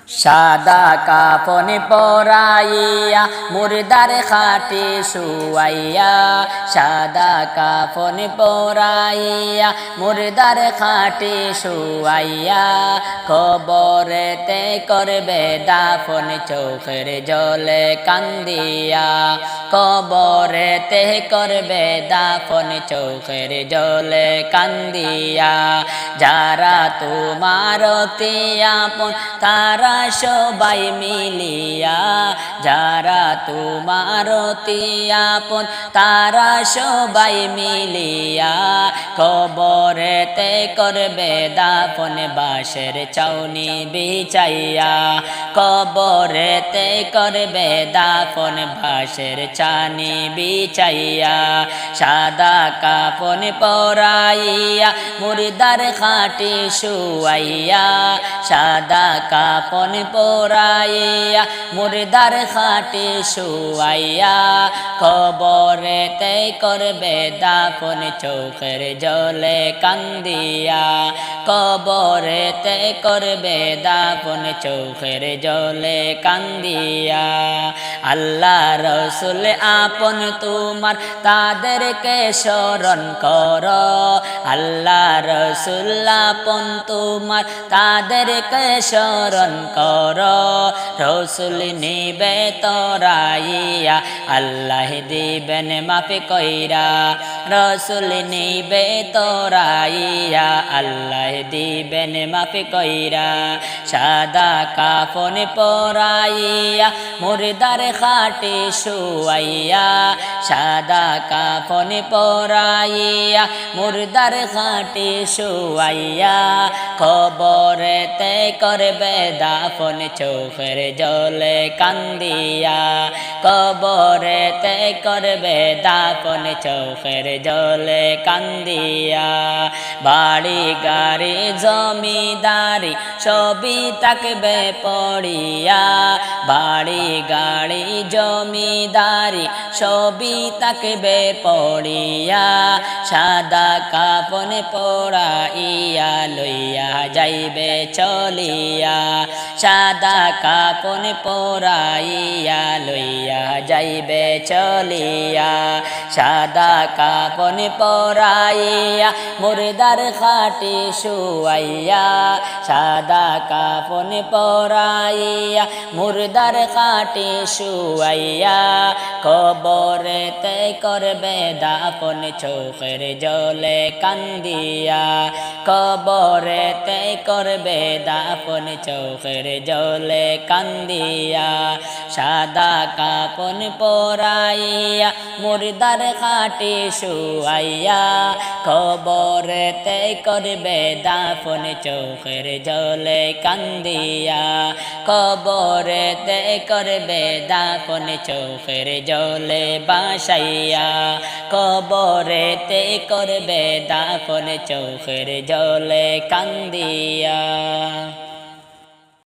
সাদা কাফন পরাইয়া মুর্দার খাটে শুয়াইয়া, সাদা কাফন পরাইয়া মুর্দার খাটে শুয়াইয়া, কবরেতে করবে দাফন চোখের জলে কান্দিয়া, কবরেতে করবে দাফন চোখের জলে কান্দিয়া। যারা তোমার অতি আপন তারা সবাই মিলিয়া, যারা তোমার অতি আপন তারা সবাই মিলিয়া, কবরেতে করবে দাফন বাঁশের চাউনি বিছাইয়া, কবরেতে করবে দাফন বাঁশের চানি বিছাইয়া। সাদা কাফন পরাইয়া মুর্দার খাটে শুয়াইয়া, সাদা কাফন পরাইয়া মুর্দার খাটে শুয়াইয়া, কবরেতে করবে দাফন চোখের জলে কান্দিয়া, কবরেতে করবে দাফন চোখের জলে কান্দিয়া। আল্লাহ রসুল আপন তোমার তাদেরকে স্মরণ কর, আল্লাহ রসুল আপন তোমার তাদেরকে স্মরণ কর। রসুল নিবে তরাইয়া আল্লাহ দিবেন মাফে কইরা, রসুল নিবে তরাইয়া আল্লাহ দিবেন মাফে কইরা। সাদা কাফন পরাইয়া মুর্দার খাটে শুয়াইয়া, সাদা কাফন পরাইয়া মুর্দার খাটে শুয়াইয়া, কবরেতে করবে দাফন চোখের জলে কান্দিয়া, কবরেতে করবে দাফন চোখের জলে কান্দিয়া। বাড়ি গাড়ি জমিদারি সবই থাকবে পড়িয়া, বাড়ি গাড়ি জমিদারি সবই থাকবে পড়িয়া, সাদা কাফন পরাইয়া লইয়া যাইবে চলিয়া, সাদা কাফন পরাইয়া লইয়া যাইবে চলিয়া। সাদা কাফন পরাইয়া মুর্দার খাটে শুয়াইয়া, সাদা কাফন পরাইয়া মুর্দার খাটে শুয়াইয়া, কবরেতে করবে দাফন চোখের জলে কান্দিয়া, কবরেতে করবে দাফন চোখের জলে কান্দিয়া। সাদা কাফন পরাইয়া মুর্দার খাটে শুয়াইয়া, কবরেতে করবে দাফন চোখের জলে কান্দিয়া, কবরেতে করবে দাফন চোখের জলে বাসাইয়া, কবরেতে করবে দাফন চোখের জলে কান্দিয়া।